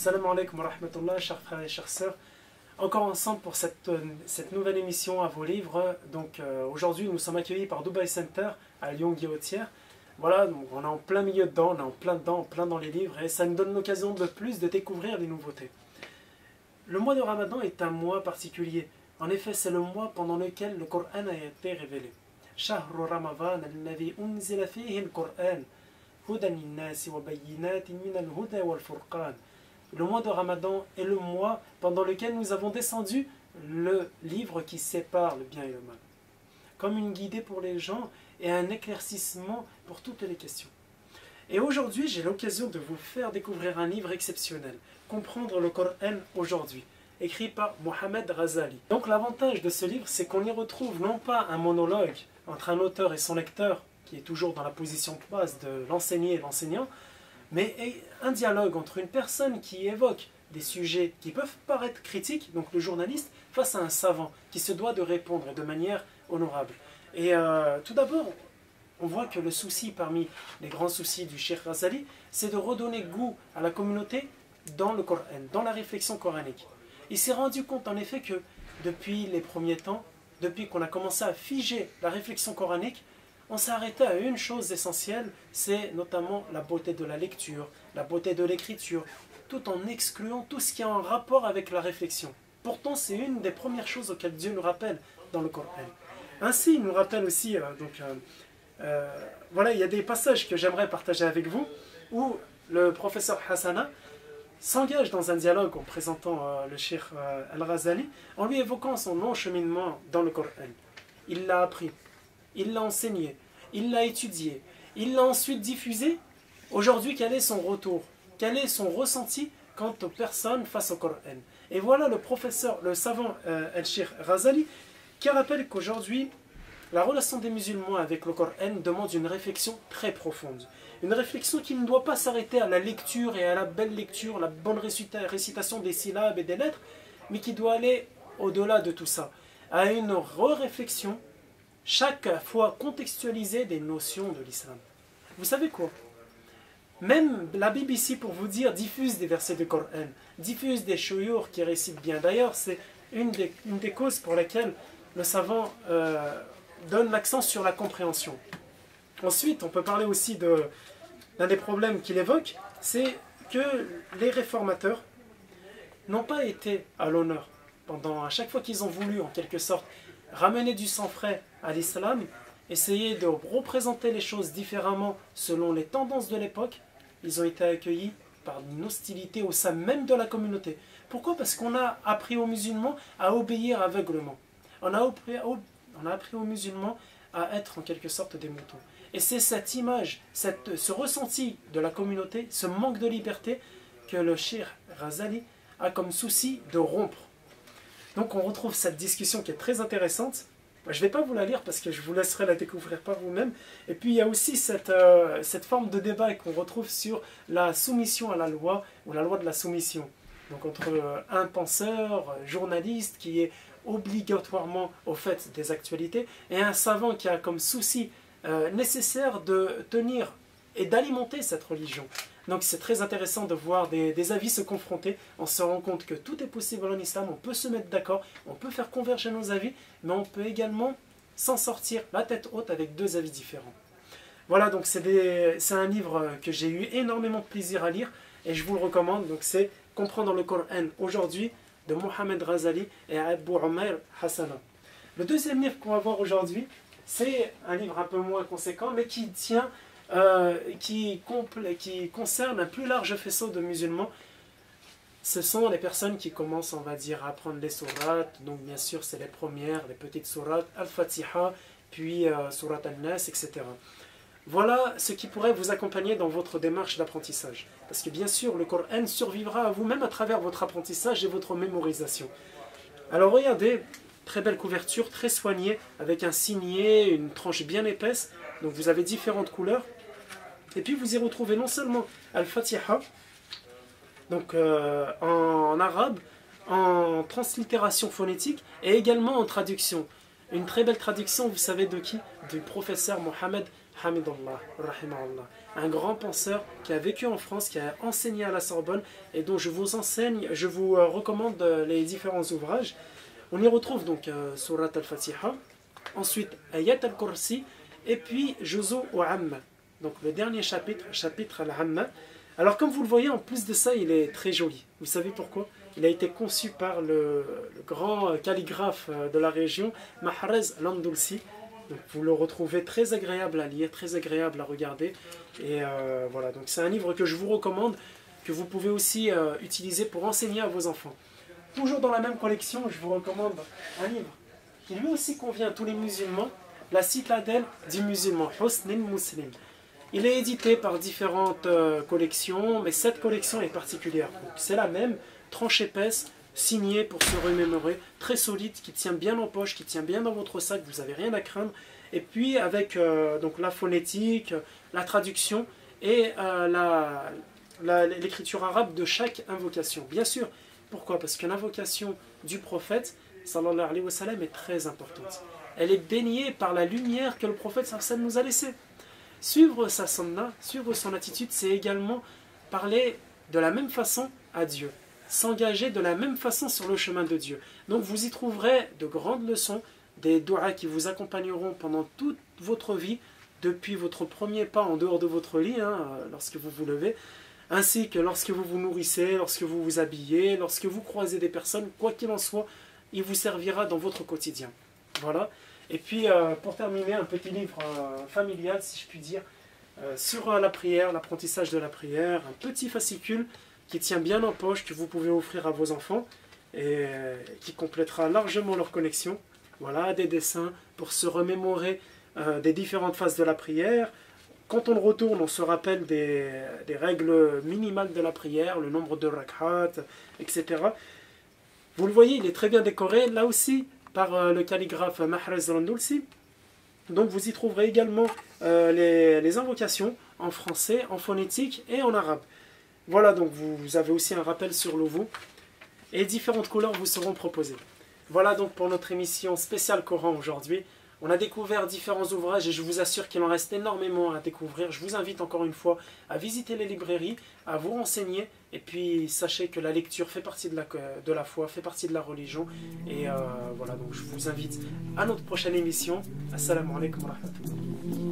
Salam alaikum wa rahmatullah, chers frères et chères sœurs. Encore ensemble pour cette nouvelle émission à vos livres. Donc aujourd'hui nous sommes accueillis par Dubai Center à Lyon-Guillotière. Voilà, donc, on est en plein milieu dedans, on est en plein dedans, en plein dans les livres et ça nous donne l'occasion de plus de découvrir les nouveautés. Le mois de Ramadan est un mois particulier. En effet, c'est le mois pendant lequel le Coran a été révélé. Shahru Ramadan alladhi unzila fihi al-Qur'an hudan lin-nasi wa bayyinatin min al-huda wal-furqan. Le mois de Ramadan est le mois pendant lequel nous avons descendu le livre qui sépare le bien et le mal, comme une guidée pour les gens et un éclaircissement pour toutes les questions. Et aujourd'hui, j'ai l'occasion de vous faire découvrir un livre exceptionnel, Comprendre le Coran aujourd'hui, écrit par Mohamed Ghazali. Donc l'avantage de ce livre, c'est qu'on y retrouve non pas un monologue entre un auteur et son lecteur, qui est toujours dans la position de base de l'enseigné et l'enseignant, mais un dialogue entre une personne qui évoque des sujets qui peuvent paraître critiques, donc le journaliste, face à un savant qui se doit de répondre de manière honorable. Et tout d'abord, on voit que le souci parmi les grands soucis du Cheikh Ghazali, c'est de redonner goût à la communauté dans le Coran, dans la réflexion coranique. Il s'est rendu compte en effet que depuis les premiers temps, depuis qu'on a commencé à figer la réflexion coranique, on s'est arrêté à une chose essentielle, c'est notamment la beauté de la lecture, la beauté de l'écriture, tout en excluant tout ce qui est en rapport avec la réflexion. Pourtant, c'est une des premières choses auxquelles Dieu nous rappelle dans le Coran. Ainsi, il nous rappelle aussi, voilà, il y a des passages que j'aimerais partager avec vous, où le professeur Hassana s'engage dans un dialogue en présentant le Cheikh Al-Ghazali, en lui évoquant son long cheminement dans le Coran. Il l'a appris, il l'a enseigné, il l'a étudié, il l'a ensuite diffusé. Aujourd'hui, quel est son retour? Quel est son ressenti quant aux personnes face au Coran? Et voilà le professeur, le savant Al-Cheikh Ghazali, qui rappelle qu'aujourd'hui, la relation des musulmans avec le Coran demande une réflexion très profonde. Une réflexion qui ne doit pas s'arrêter à la lecture et à la belle lecture, la bonne récitation des syllabes et des lettres, mais qui doit aller au-delà de tout ça, à une réflexion chaque fois contextualisée des notions de l'islam. Vous savez quoi? Même la BBC, pour vous dire, diffuse des versets du Coran, diffuse des chouyours qui récitent bien. D'ailleurs, c'est une des causes pour lesquelles le savant donne l'accent sur la compréhension. Ensuite, on peut parler aussi d'un des problèmes qu'il évoque, c'est que les réformateurs n'ont pas été à l'honneur. À chaque fois qu'ils ont voulu, en quelque sorte, ramener du sang frais à l'islam, essayer de représenter les choses différemment selon les tendances de l'époque, ils ont été accueillis par une hostilité au sein même de la communauté. Pourquoi? Parce qu'on a appris aux musulmans à obéir aveuglement. On a appris aux musulmans à être en quelque sorte des moutons. Et c'est cette image, ce ressenti de la communauté, ce manque de liberté que le Cheikh Ghazali a comme souci de rompre. Donc on retrouve cette discussion qui est très intéressante. Je ne vais pas vous la lire parce que je vous laisserai la découvrir par vous-même. Et puis il y a aussi cette forme de débat qu'on retrouve sur la soumission à la loi ou la loi de la soumission. Donc entre un penseur, journaliste qui est obligatoirement au fait des actualités et un savant qui a comme souci nécessaire de tenir et d'alimenter cette religion. Donc c'est très intéressant de voir des avis se confronter. On se rend compte que tout est possible en islam, on peut se mettre d'accord, on peut faire converger nos avis, mais on peut également s'en sortir la tête haute avec deux avis différents. Voilà, donc c'est un livre que j'ai eu énormément de plaisir à lire et je vous le recommande. Donc c'est Comprendre le Coran aujourd'hui de Mohamed Ghazali et Abu Umair Hassana. Le deuxième livre qu'on va voir aujourd'hui, c'est un livre un peu moins conséquent, mais qui concerne un plus large faisceau de musulmans. Ce sont les personnes qui commencent, on va dire, à apprendre les sourates. Donc bien sûr, c'est les premières, les petites sourates, Al-Fatiha, puis Surat Al-Nas, etc. Voilà ce qui pourrait vous accompagner dans votre démarche d'apprentissage. Parce que bien sûr, le Coran survivra à vous-même à travers votre apprentissage et votre mémorisation. Alors regardez, très belle couverture, très soignée, avec un signet, une tranche bien épaisse. Donc vous avez différentes couleurs. Et puis vous y retrouvez non seulement Al-Fatiha, donc en arabe, en translittération phonétique, et également en traduction. Une très belle traduction, vous savez de qui? Du professeur Mohamed Hamidullah, rahimahullah, un grand penseur qui a vécu en France, qui a enseigné à la Sorbonne et dont je vous recommande les différents ouvrages. On y retrouve donc Surat al-Fatiha, ensuite Ayat al-Kursi et puis Juzu wa Amma. Donc le dernier chapitre, chapitre al-Amma. Alors comme vous le voyez, en plus de ça, il est très joli. Vous savez pourquoi? Il a été conçu par le grand calligraphe de la région, Mahrez al-Andalusi. Donc vous le retrouvez très agréable à lire, très agréable à regarder. Et voilà, donc c'est un livre que je vous recommande, que vous pouvez aussi utiliser pour enseigner à vos enfants. Toujours dans la même collection, je vous recommande un livre qui lui aussi convient à tous les musulmans, La citadelle du musulman, Husn al-Muslim. Il est édité par différentes collections, mais cette collection est particulière. C'est la même, tranche épaisse, signée pour se remémorer, très solide, qui tient bien en poche, qui tient bien dans votre sac, vous n'avez rien à craindre. Et puis avec donc la phonétique, la traduction et l'écriture arabe de chaque invocation. Bien sûr, pourquoi? Parce que l'invocation du prophète, sallallahu alayhi wa sallam, est très importante. Elle est baignée par la lumière que le prophète sallallahu alayhi wa sallam nous a laissée. Suivre sa sunna, suivre son attitude, c'est également parler de la même façon à Dieu, s'engager de la même façon sur le chemin de Dieu. Donc vous y trouverez de grandes leçons, des doigts qui vous accompagneront pendant toute votre vie, depuis votre premier pas en dehors de votre lit, lorsque vous vous levez, ainsi que lorsque vous vous nourrissez, lorsque vous vous habillez, lorsque vous croisez des personnes, quoi qu'il en soit, il vous servira dans votre quotidien. Voilà. Et puis, pour terminer, un petit livre familial, si je puis dire, sur la prière, l'apprentissage de la prière, un petit fascicule qui tient bien en poche, que vous pouvez offrir à vos enfants et qui complétera largement leur connexion. Voilà, des dessins pour se remémorer des différentes phases de la prière. Quand on le retourne, on se rappelle des règles minimales de la prière, le nombre de rak'at, etc. Vous le voyez, il est très bien décoré. Là aussi, par le calligraphe Mahrez al-Andalusi. Donc vous y trouverez également les invocations en français, en phonétique et en arabe. Voilà, donc vous avez aussi un rappel sur l'ovo et différentes couleurs vous seront proposées. Voilà donc pour notre émission spéciale Coran aujourd'hui. On a découvert différents ouvrages et je vous assure qu'il en reste énormément à découvrir. Je vous invite encore une fois à visiter les librairies, à vous renseigner. Et puis sachez que la lecture fait partie de la foi, fait partie de la religion. Et voilà, donc je vous invite à notre prochaine émission. Assalamu alaikum wa rahmatullah.